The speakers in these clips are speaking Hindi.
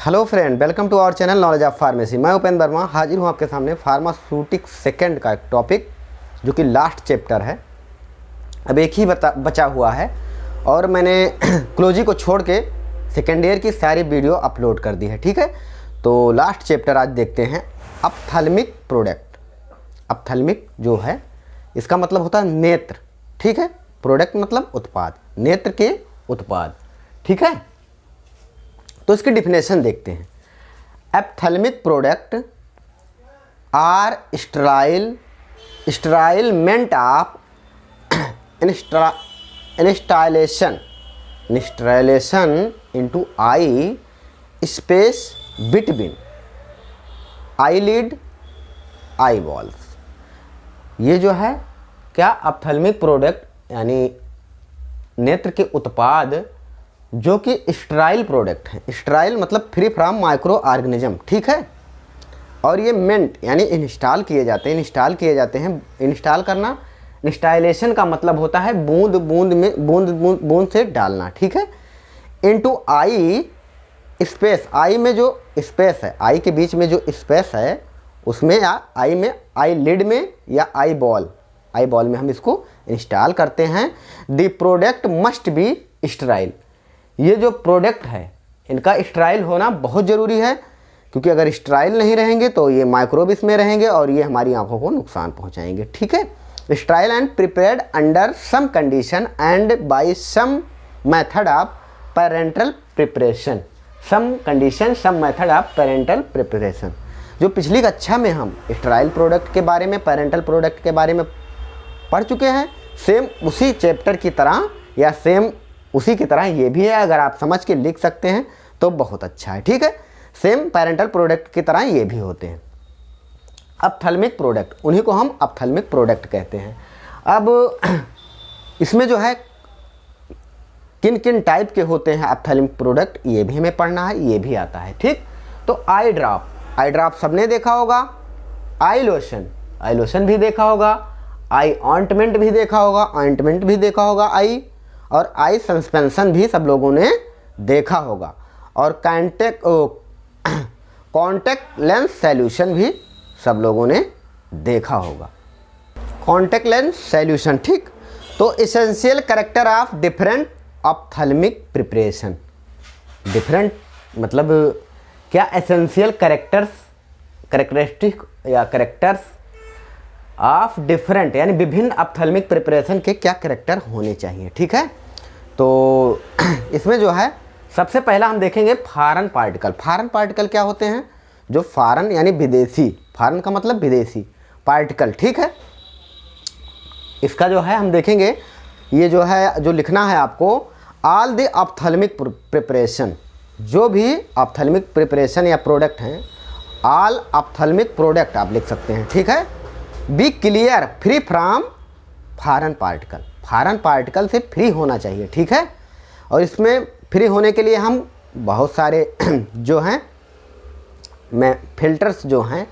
Hello friend, welcome to our channel knowledge of pharmacy. मैं उपेंद्र वर्मा हाजिर हूँ आपके सामने फार्मास्यूटिक्स सेकंड का एक टॉपिक जो कि लास्ट चैप्टर है। अब एक ही बचा हुआ है और मैंने क्लोजी को छोड़ के सेकेंड ईयर की सारी वीडियो अपलोड कर दी है। ठीक है, तो लास्ट चैप्टर आज देखते हैं ऑप्थेल्मिक प्रोडक्ट। ऑप्थेल्मिक जो है इसका मतलब होता है नेत्र। ठीक है, प्रोडक्ट मतलब उत्पाद, नेत्र के उत्पाद। ठीक है, तो इसकी डिफिनेशन देखते हैं। Ophthalmic product are sterile of installation into eye space between eyelid eye balls. ये जो है क्या ऑप्थेल्मिक प्रोडक्ट यानी नेत्र के उत्पाद जो कि स्टराइल प्रोडक्ट है। स्टराइल मतलब फ्री फ्रॉम माइक्रो ऑर्गेनिज्म। ठीक है, और ये मेंट यानी इंस्टॉल किए जाते हैं। इंस्टॉल करना, इंस्टॉलेशन का मतलब होता है बूंद बूंद से डालना। ठीक है, इनटू आई स्पेस, आई में जो स्पेस है, आई के बीच में जो स्पेस है उसमें, या आई में, आई लिड में या आई बॉल में हम इसको इंस्टॉल करते हैं। The product must be Sterlite. ये जो प्रोडक्ट है इनका स्टराइल होना बहुत ज़रूरी है, क्योंकि अगर स्टराइल नहीं रहेंगे तो ये माइक्रोब इसमें रहेंगे और ये हमारी आंखों को नुकसान पहुंचाएंगे। ठीक है, sterile and prepared under some condition and by some method of parenteral preparation. Some condition, some method of parenteral preparation. जो पिछली कक्षा में हम स्टराइल प्रोडक्ट के बारे में, पेरेंटल प्रोडक्ट के बारे में पढ़ चुके हैं, सेम उसी चैप्टर की तरह या सेम उसी की तरह ये भी है। अगर आप समझ के लिख सकते हैं तो बहुत अच्छा है। ठीक है, सेम पेरेंटल प्रोडक्ट की तरह ये भी होते हैं। ऑप्थेल्मिक प्रोडक्ट, उन्हीं को हम ऑप्थेल्मिक प्रोडक्ट कहते हैं। अब इसमें जो है किन किन टाइप के होते हैं ऑप्थेल्मिक प्रोडक्ट, ये भी हमें पढ़ना है, ये भी आता है। ठीक, तो आई ड्रॉप सबने देखा होगा, आई लोशन भी देखा होगा, आई ऑइंटमेंट भी देखा होगा, आई और आई सस्पेंशन भी सब लोगों ने देखा होगा, और कॉन्टैक्ट लेंस सॉल्यूशन भी सब लोगों ने देखा होगा। कॉन्टैक्ट लेंस सॉल्यूशन, ठीक। तो essential character of different ophthalmic preparation. Different मतलब क्या, एसेंशियल कैरेक्टरिस्टिक या कैरेक्टर्स ऑफ डिफरेंट यानी विभिन्न ऑप्थेल्मिक प्रिपरेशन के क्या कैरेक्टर होने चाहिए। ठीक है, तो इसमें जो है सबसे पहला हम देखेंगे फॉरेन पार्टिकल। फॉरेन पार्टिकल क्या होते हैं? जो फॉरेन यानी विदेशी, फॉरेन का मतलब विदेशी पार्टिकल। ठीक है, इसका जो है हम देखेंगे, ये जो है जो लिखना है आपको, ऑल द ऑप्थेल्मिक प्रिपरेशन, जो भी ऑप्थेल्मिक प्रिपरेशन या प्रोडक्ट हैं, ऑल ऑप्थेल्मिक प्रोडक्ट आप लिख सकते हैं। ठीक है, be clear free from foreign particle. Foreign particle से फ्री होना चाहिए। ठीक है, और इसमें फ्री होने के लिए हम बहुत सारे जो हैं फिल्टर्स जो हैं,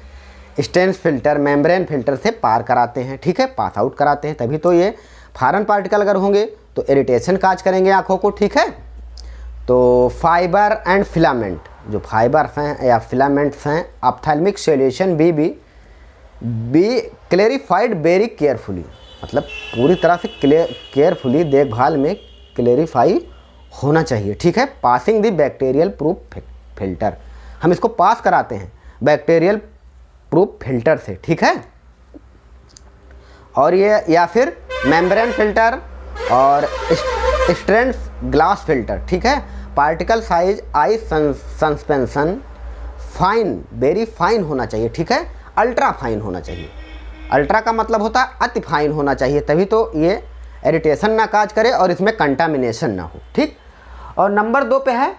स्टेंस फिल्टर, मेम्ब्रेन फिल्टर से पार कराते हैं। ठीक है, पास आउट कराते हैं, तभी तो ये फॉरेन पार्टिकल अगर होंगे तो इरिटेशन काज करेंगे आँखों को। ठीक है, तो फाइबर एंड फिलामेंट, जो फाइबर्स हैं या फिलामेंट्स हैं, ophthalmic solution be clarified very carefully, मतलब पूरी तरह से केयरफुली देखभाल में क्लेरिफाई होना चाहिए। ठीक है, passing the bacterial proof filter, हम इसको पास कराते हैं बैक्टीरियल प्रूफ फिल्टर से। ठीक है, और ये या फिर मेम्ब्रेन फिल्टर और स्ट्रेंड्स ग्लास फिल्टर। ठीक है, पार्टिकल साइज आई सस्पेंशन फाइन, वेरी फाइन होना चाहिए। ठीक है, अल्ट्रा फाइन होना चाहिए। अल्ट्रा का मतलब होता है अति फाइन होना चाहिए, तभी तो ये इरिटेशन ना काज करे और इसमें कंटामिनेशन ना हो। ठीक, और नंबर 2 पे है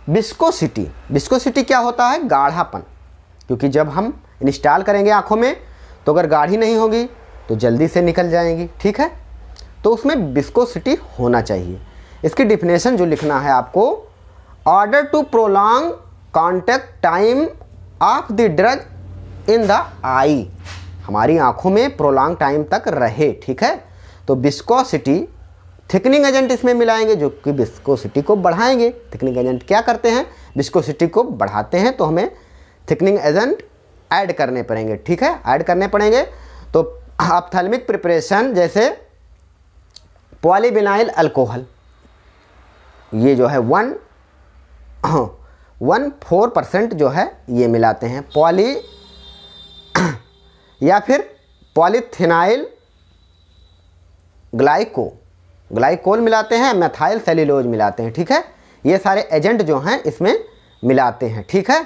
विस्कोसिटी। विस्कोसिटी क्या होता है? गाढ़ापन, क्योंकि जब हम इंस्टॉल करेंगे आँखों में तो अगर गाढ़ी नहीं होगी तो जल्दी से निकल जाएंगी। ठीक है, तो उसमें विस्कोसिटी होना चाहिए। इसकी डिफिनेशन जो लिखना है आपको, order to prolong contact time of the drug in the eye, हमारी आँखों में प्रोलॉन्ग टाइम तक रहे। ठीक है, तो विस्कोसिटी थिकनिंग एजेंट इसमें मिलाएंगे जो कि विस्कोसिटी को बढ़ाएंगे। थिकनिंग एजेंट क्या करते हैं? विस्कोसिटी को बढ़ाते हैं तो हमें थिकनिंग एजेंट ऐड करने पड़ेंगे, ठीक है, ऐड करने पड़ेंगे। तो ऑप्थेल्मिक प्रिपरेशन जैसे पॉलीविनाइल अल्कोहल, ये जो है 1.4% जो है ये मिलाते हैं या फिर पॉलीथिनाइल ग्लाइकोल मिलाते हैं, मेथाइल सेल्यूलोज मिलाते हैं, ठीक है। ये सारे एजेंट जो हैं इसमें मिलाते हैं, ठीक है।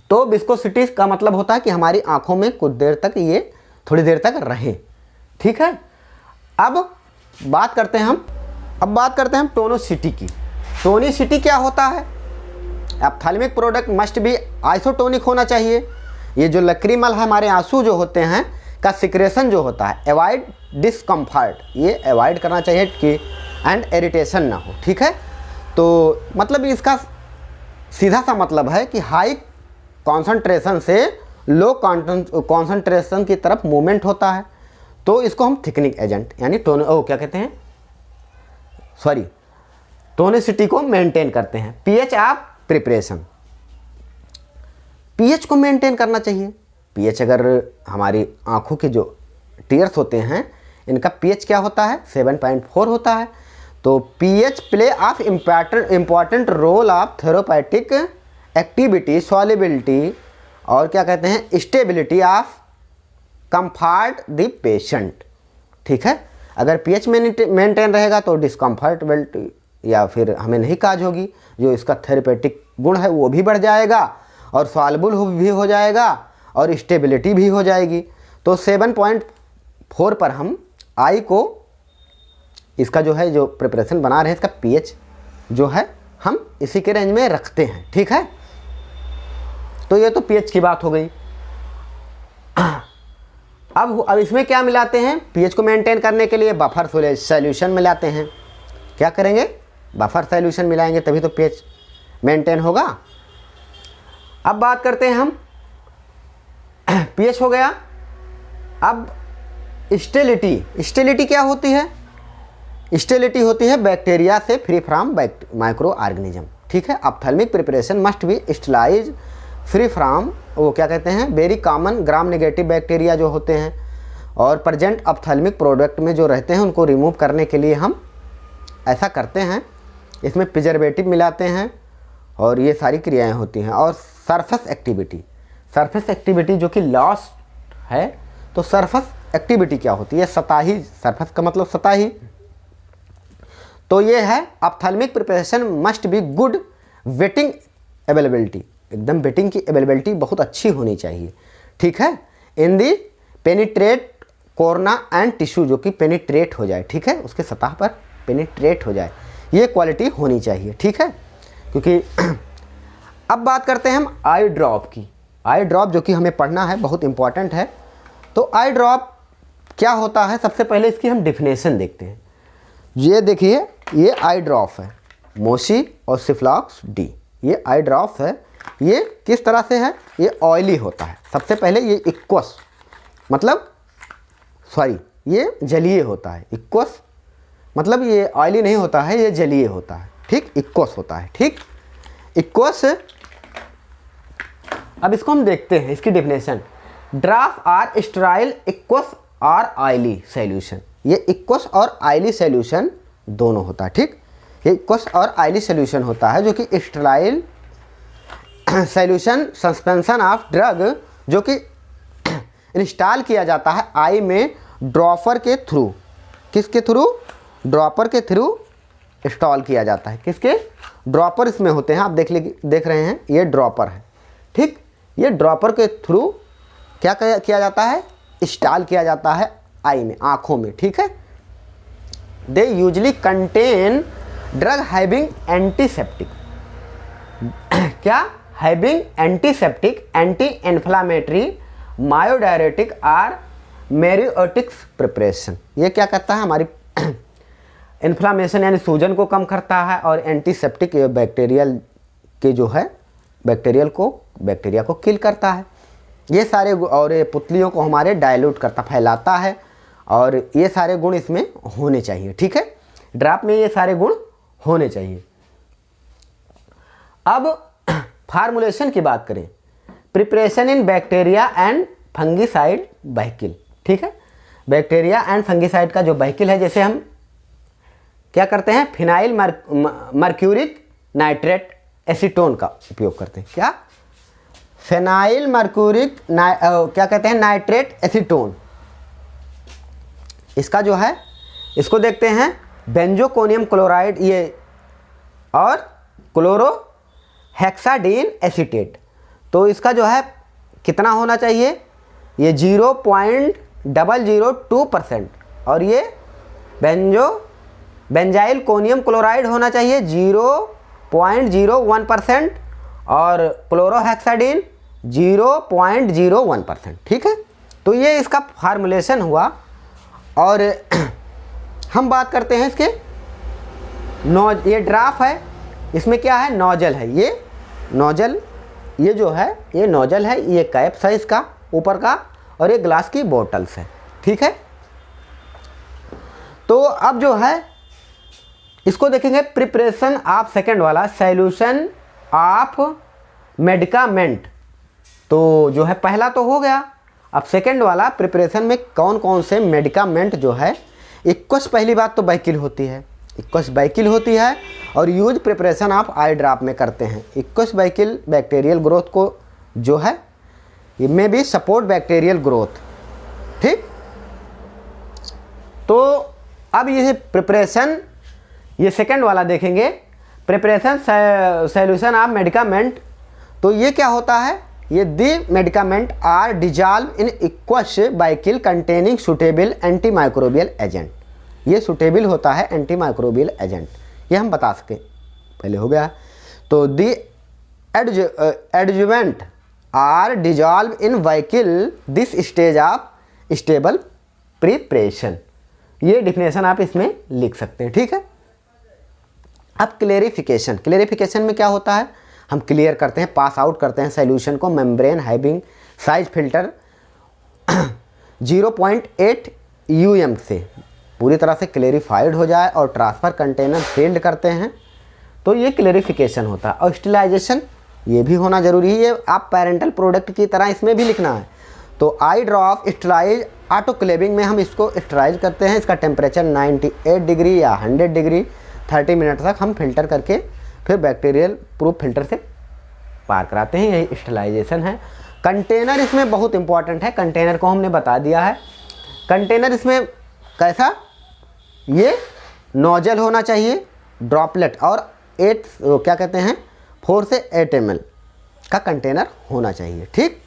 तो विस्कोसिटी का मतलब होता है कि हमारी आंखों में कुछ देर तक ये थोड़ी देर तक रहे, ठीक है। अब बात करते हैं हम टोनिसिटी की। टोनिसिटी क्या होता है? Ophthalmic product must be isotonic होना चाहिए। ये जो लक्रीमल है, हमारे आंसू जो होते हैं का सिक्रेशन जो होता है, अवॉइड डिस्कम्फर्ट, ये अवॉइड करना चाहिए कि एंड इरिटेशन ना हो, ठीक है। तो मतलब इसका सीधा सा मतलब है कि हाई कॉन्सेंट्रेशन से लो कॉन्सेंट्रेशन की तरफ मूवमेंट होता है, तो इसको हम थिकनिंग एजेंट यानी टोनिसिटी को मेंटेन करते हैं। पीएच ऑफ प्रिपरेशन, पीएच को मेंटेन करना चाहिए। पीएच अगर हमारी आंखों के जो टीयर्स होते हैं इनका पीएच क्या होता है? 7.4 होता है। तो pH play of important role of therapeutic activity, solubility और क्या कहते हैं stability of comfort the patient, ठीक है। अगर पीएच मेंटेन रहेगा तो डिस्कम्फर्टेबिलिटी या फिर हमें नहीं काज होगी, जो इसका थेरेपेटिक गुण है वो भी बढ़ जाएगा और सॉल्युबल भी हो जाएगा और स्टेबिलिटी भी हो जाएगी। तो 7.4 पर हम आई को इसका जो है जो प्रिपरेशन बना रहे हैं इसका पीएच जो है हम इसी के रेंज में रखते हैं, ठीक है। तो ये तो पीएच की बात हो गई। अब इसमें क्या मिलाते हैं? पीएच को मेंटेन करने के लिए बफर सॉल्यूशन मिलाते हैं। क्या करेंगे? बफर सॉल्यूशन मिलाएंगे तभी तो पीएच मेंटेन होगा। अब बात करते हैं हम, पीएच हो गया। अब स्टेरिलिटी क्या होती है? स्टेरिलिटी होती है बैक्टीरिया से फ्री फ्रॉम माइक्रो ऑर्गेनिज्म, ठीक है। Ophthalmic preparation must be sterilise free from, वो क्या कहते हैं, very common gram negative bacteria जो होते हैं और प्रेजेंट ऑप्थेल्मिक प्रोडक्ट में जो रहते हैं उनको रिमूव करने के लिए हम ऐसा करते हैं। इसमें प्रिजर्वेटिव मिलाते हैं और ये सारी क्रियाएं होती हैं। और सरफेस एक्टिविटी जो कि लॉस है, तो सरफेस एक्टिविटी क्या होती है? सतही, सरफेस का मतलब सतही। तो ये है ophthalmic preparation must be good waiting availability, एकदम वेटिंग की अवेलेबिलिटी बहुत अच्छी होनी चाहिए, ठीक है। इन दी पेनिट्रेट कोर्ना एंड टिश्यू, जो कि पेनिट्रेट हो जाए, ठीक है, उसके सतह पर पेनिट्रेट हो जाए, ये क्वालिटी होनी चाहिए, ठीक है। क्योंकि अब बात करते हैं हम आई ड्रॉप की। आई ड्रॉप जो कि हमें पढ़ना है, बहुत इंपॉर्टेंट है। तो आई ड्रॉप क्या होता है? सबसे पहले इसकी हम डेफिनेशन देखते हैं। ये देखिए, ये आई ड्रॉप है, मोसी और सिफ्लॉक्स डी, ये आई ड्रॉप है। ये किस तरह से है? ये ऑयली होता है। सबसे पहले ये इक्वस ये जलीय होता है। इक्वस मतलब ये ऑयली नहीं होता है, ये जलीय होता है, ठीक, इक्वस होता है, ठीक। इक्वस, अब इसको हम देखते हैं इसकी definition. Drops are sterile aqueous or oily solution, ये इक्वस और ऑयली सॉल्यूशन दोनों होता है, ठीक। ये इक्वस और ऑयली सॉल्यूशन होता है जो कि sterile solution suspension of drug जो कि इंस्टॉल किया जाता है आई में ड्रॉपर के थ्रू। किसके थ्रू? ड्रॉपर के थ्रू इंस्टॉल किया जाता है। किसके? ड्रॉपर इसमें होते हैं, आप देख रहे हैं, ये ड्रॉपर है, ठीक। ये ड्रॉपर के थ्रू क्या किया जाता है? इंस्टॉल किया जाता है आई में, आँखों में, ठीक है। They usually contain drug having antiseptic, क्या? हैविंग एंटीसेप्टिक, एंटी इन्फ्लामेटरी, मायोडायरेटिक और मेरियोटिक्स प्रिपरेशन। ये क्या करता है? हमारी इन्फ्लामेशन यानी सूजन को कम करता है और एंटीसेप्टिक बैक्टीरियल के जो है बैक्टीरिया को किल करता है। ये सारे और ये पुतलियों को हमारे डायल्यूट करता, फैलाता है और ये सारे गुण इसमें होने चाहिए, ठीक है। ड्रॉप में ये सारे गुण होने चाहिए। अब फार्मूलेशन की बात करें, preparation in bacteria and fungicide vehicle, ठीक है। बैक्टीरिया एंड फंगिसाइड का जो व्हीकल है, जैसे हम क्या करते हैं, फिनाइल मर्क्यूरिक नाइट्रेट एसीटोन का उपयोग करते हैं। क्या, फिनाइल मर्क्यूरिक क्या कहते हैं, नाइट्रेट एसीटोन। इसका जो है, इसको देखते हैं बेंजोकोनियम क्लोराइड ये और क्लोरोहेक्साडीन एसीटेट। तो इसका जो है कितना होना चाहिए, ये 0.002% और ये बेंजाइल कोनियम क्लोराइड होना चाहिए 0.01% और क्लोरोहेक्साडीन 0.01%, ठीक है। तो ये इसका फार्मूलेशन हुआ। और हम बात करते हैं इसके ये ड्राफ है, इसमें क्या है, नोजल है, ये नोजल, ये जो है ये नोजल है, ये कैप्स है इसका ऊपर का, और ये ग्लास की बोतल्स है, ठीक है। तो अब जो है इसको देखेंगे, प्रिपरेशन ऑफ सेकंड वाला, सॉल्यूशन ऑफ मेडिकामेंट। तो जो है पहला तो हो गया, अब सेकंड वाला प्रिपरेशन में कौन कौन से मेडिकामेंट जो है, इक्वस पहली बात तो व्हीकल होती है, इक्वस व्हीकल होती है और use preparation of eye drop में करते हैं। इक्वस व्हीकल बैक्टीरियल ग्रोथ को जो है, इनमें भी सपोर्ट बैक्टीरियल ग्रोथ, ठीक। तो अब ये प्रिपरेशन, ये सेकंड वाला देखेंगे, प्रिपरेशन सॉल्यूशन ऑफ मेडिकामेंट। तो ये क्या होता है, ये the medicament are dissolve in aqueous vehicle containing suitable anti microbial agent. ये सुटेबल होता है एंटी माइक्रोबियल एजेंट, ये हम बता सकें, पहले हो गया। तो the adjuvant are dissolve in vehicle this stage of stable preparation, ये डिफिनेशन आप इसमें लिख सकते हैं, ठीक है। अब क्लेरिफिकेशन, क्लेरिफिकेशन में क्या होता है, हम क्लियर करते हैं, पास आउट करते हैं सॉल्यूशन को membrane having size filter 0.8 UM से पूरी तरह से क्लेरिफाइड हो जाए और ट्रांसफ़र कंटेनर फील्ड करते हैं, तो ये क्लेरिफिकेशन होता है। और स्टेलाइजेशन ये भी होना ज़रूरी है, आप पेरेंटल प्रोडक्ट की तरह इसमें भी लिखना है। तो आई ड्रॉप स्टेलाइज ऑटोक्लेविंग में हम इसको स्टेलाइज करते हैं, इसका टेम्परेचर 98 डिग्री या 100 डिग्री 30 मिनट तक हम फिल्टर करके फिर बैक्टीरियल प्रूफ फिल्टर से पार कराते हैं, यही स्टेलाइजेशन है। कंटेनर इसमें बहुत इंपॉर्टेंट है, कंटेनर को हमने बता दिया है। कंटेनर इसमें कैसा, ये नोजल होना चाहिए, ड्रॉपलेट, और 8 क्या कहते हैं 4 से 8 ml का कंटेनर होना चाहिए, ठीक।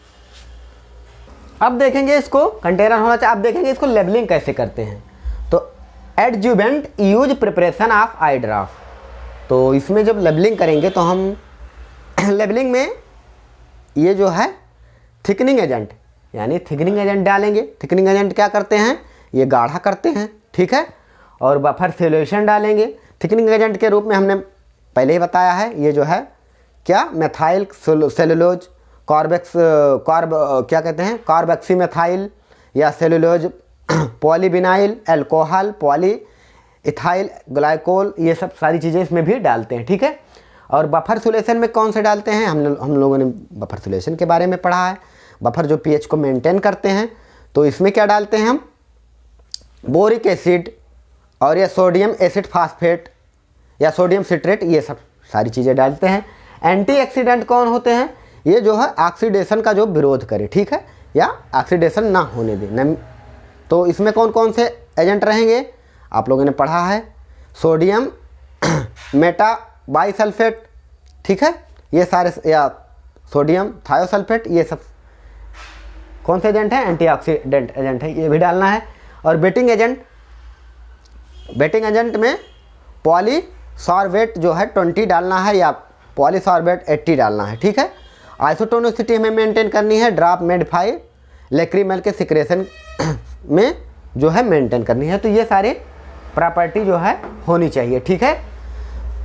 अब देखेंगे इसको कंटेनर होना चाहिए। अब देखेंगे इसको लेबलिंग कैसे करते हैं। तो adjuvant use preparation of eye drop, तो इसमें जब लेबलिंग करेंगे तो हम लेबलिंग में ये जो है थिकनिंग एजेंट, यानी थिकनिंग एजेंट डालेंगे। थिकनिंग एजेंट क्या करते हैं, ये गाढ़ा करते हैं, ठीक है। और बफर सॉल्यूशन डालेंगे। थिकनिंग एजेंट के रूप में हमने पहले ही बताया है, ये जो है क्या, मेथाइल सेलुलोज क्या कहते हैं, कार्बोक्सी मेथाइल या cellulose polyvinyl alcohol poly ethyl glycol, ये सब सारी चीज़ें इसमें भी डालते हैं, ठीक है। और बफर सॉल्यूशन में कौन से डालते हैं, हम लोगों ने बफर सॉल्यूशन के बारे में पढ़ा है। बफर जो पीएच को मेंटेन करते हैं, तो इसमें क्या डालते हैं हम, बोरिक एसिड और या सोडियम एसिड फास्फेट या सोडियम सिट्रेट, ये सब सारी चीज़ें डालते हैं। एंटीऑक्सीडेंट कौन होते हैं, ये जो है ऑक्सीडेशन का जो विरोध करे, ठीक है, या ऑक्सीडेशन ना होने दे। तो इसमें कौन कौन से एजेंट रहेंगे, आप लोगों ने पढ़ा है, सोडियम मेटा बाइसल्फेट, ठीक है, ये सारे, या सोडियम थायोसल्फेट, ये सब कौन से एजेंट हैं, एंटीऑक्सीडेंट एजेंट है, ये भी डालना है। और बेटिंग एजेंट, बेटिंग एजेंट में पॉलीसॉर्बेट जो है 20 डालना है या पॉलीसॉर्बेट 80 डालना है, ठीक है। आइसोटोनिसिटी हमें मेंटेन करनी है, ड्रॉप मेडिफाई लेक्रीमेल के सिक्रेशन में जो है मेंटेन करनी है। तो ये सारे प्रॉपर्टी जो है होनी चाहिए, ठीक है।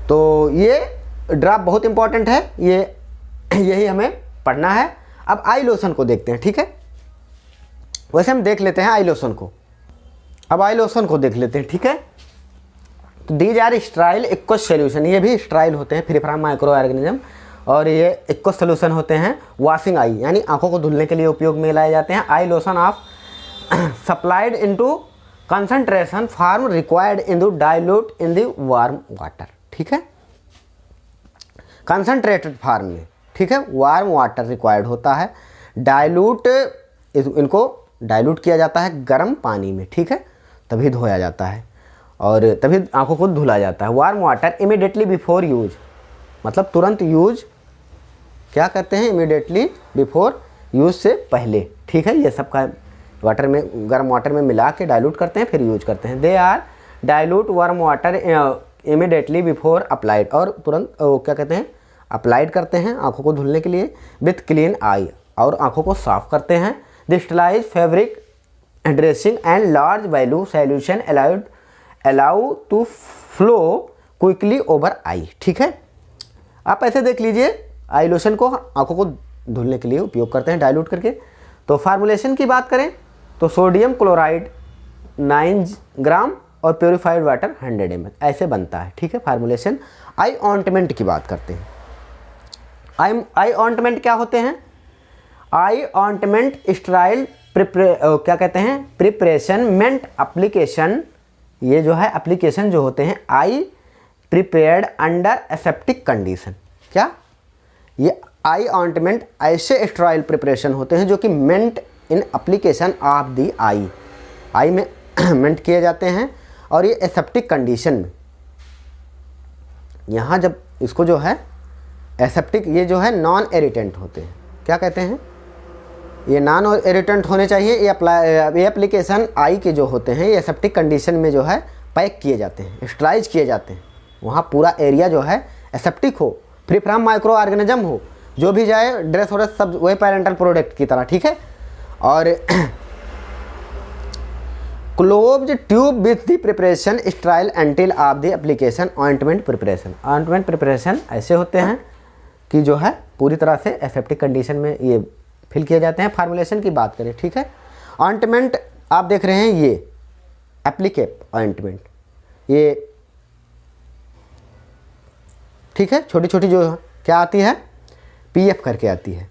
तो ये ड्रॉप बहुत इंपॉर्टेंट है, ये यही हमें पढ़ना है। अब आई लोशन को देखते हैं, ठीक है। वैसे हम देख लेते हैं आई लोशन को, अब आई लोशन को देख लेते हैं, ठीक है। तो these are sterile aqueous solution, ये भी स्ट्राइल होते हैं, फ्री फ्रॉम माइक्रो ऑर्गेनिज्म और ये इक्को सोल्यूशन होते हैं वॉशिंग आई, यानी आंखों को धुलने के लिए उपयोग में लाए जाते हैं। Eye lotion of supplied into concentration form required in the dilute in the warm water, ठीक है, कंसंट्रेटेड फार्म में, ठीक है, वार्म वाटर रिक्वायर्ड होता है, डाइल्यूट, इनको डाइल्यूट किया जाता है गर्म पानी में, ठीक है, तभी धोया जाता है और तभी आंखों को धुला जाता है। Warm water immediately before use, मतलब तुरंत यूज क्या करते हैं, इमीडिएटली बिफोर यूज से पहले, ठीक है, ये सब का वाटर में, गर्म वाटर में मिला के डाइल्यूट करते हैं फिर यूज करते हैं। They are dilute warm water immediately before applied, और तुरंत क्या कहते हैं, अप्लाइड करते हैं आंखों को धुलने के लिए। विथ क्लीन आई, और आंखों को साफ करते हैं। Sterilise fabric dressing and large value solution allow to flow quickly over eye, ठीक है। आप ऐसे देख लीजिए, आई लोशन को आंखों को धुलने के लिए उपयोग करते हैं डाइल्यूट करके। तो फार्मूलेशन की बात करें तो सोडियम क्लोराइड 9 ग्राम और प्योरीफाइड वाटर 100 ml, ऐसे बनता है, ठीक है, फार्मूलेशन। आई ऑइंटमेंट की बात करते हैं। आई ऑइंटमेंट क्या होते हैं? आई ऑइंटमेंट स्टेराइल क्या कहते हैं, प्रिपरेशन मेंट एप्लीकेशन, ये जो है एप्लीकेशन जो होते हैं आई प्रिपेयर्ड अंडर एसेप्टिक कंडीशन। क्या ये आई ऑइंटमेंट ऐसे स्टेराइल प्रिपरेशन होते हैं जो कि मेंट इन एप्लीकेशन ऑफ दी आई में मेंट किए जाते हैं, और ये एसेप्टिक कंडीशन में, यहाँ जब इसको जो है एसेप्टिक, ये जो है नॉन इरिटेंट होते हैं, क्या कहते हैं, ये नॉन इरिटेंट होने चाहिए। ये एप्लीकेशन आई के जो होते हैं ये एसेप्टिक कंडीशन में जो है पैक किए जाते हैं, स्टराइज किए जाते हैं, वहाँ पूरा एरिया जो है एसेप्टिक हो, फ्री फ्रॉम माइक्रो ऑर्गेनिज्म हो, जो भी जाए ड्रेस वरेस सब वही पेरेंटल प्रोडक्ट की तरह, ठीक है। और closed tube with the preparation sterile until of the application ointment preparation. Ointment preparation ऐसे होते हैं कि जो है पूरी तरह से एसेप्टिक कंडीशन में ये फिल किए जाते हैं। फार्मूलेशन की बात करें, ठीक है, ऑइंटमेंट आप देख रहे हैं, ये एप्लीकेप ऑइंटमेंट, ये ठीक है, छोटी छोटी जो क्या आती है, पीएफ करके आती है,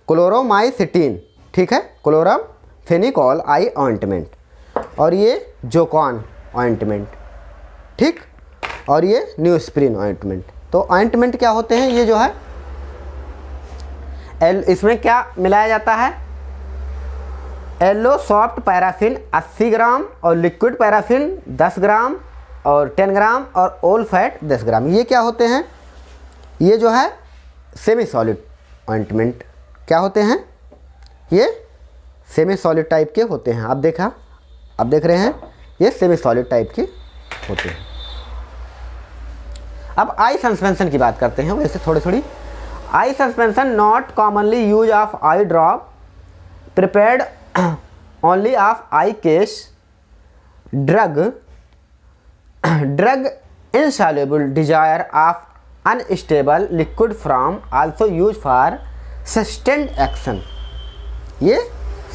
क्लोरोमाइसिटीन, ठीक है, क्लोरमफेनिकोल आई ऑइंटमेंट, और ये जोकॉन ऑइंटमेंट, ठीक, और ये न्यूस्प्रिन ऑइंटमेंट। तो ऑइंटमेंट क्या होते हैं, ये जो है इसमें क्या मिलाया जाता है, येलो सॉफ्ट पैराफिन 80 ग्राम और लिक्विड पैराफिन 10 ग्राम और 10 ग्राम और ओल फैट 10 ग्राम। ये क्या होते हैं, ये जो है सेमी सॉलिड ऑइंटमेंट क्या होते हैं, ये सेमी सॉलिड टाइप के होते हैं। आप देख रहे हैं ये सेमी सॉलिड टाइप के होते हैं। अब आई सस्पेंशन की बात करते हैं, वैसे थोड़ी eye suspension not commonly use of eye drop prepared only of eye case drug insoluble desire of unstable liquid form also used for sustained action। ये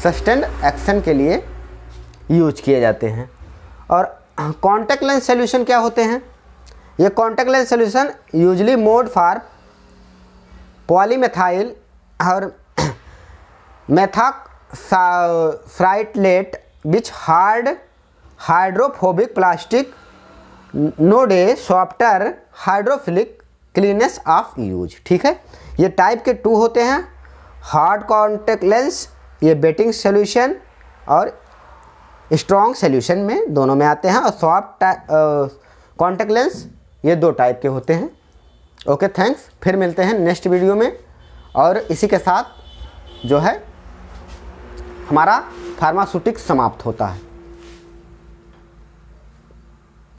sustained action के लिए यूज किए जाते हैं। और कॉन्टैक्ट लेंस सोल्यूशन क्या होते हैं, ये contact lens solution usually mode for polymethyl और मेथॉक्साइलेट विच हाइड्रोफोबिक प्लास्टिक नोडे softer hydrophilic cleanness of use, ठीक है। ये टाइप के 2 होते हैं, हार्ड कॉन्टैक्ट लेंस, ये बेटिंग सोल्यूशन और स्ट्रॉन्ग सोल्यूशन में दोनों में आते हैं, और सॉफ्ट कॉन्टैक्ट लेंस ये 2 टाइप के होते हैं। ओके, थैंक्स, फिर मिलते हैं नेक्स्ट वीडियो में। और इसी के साथ जो है हमारा फार्मास्यूटिक्स समाप्त होता है।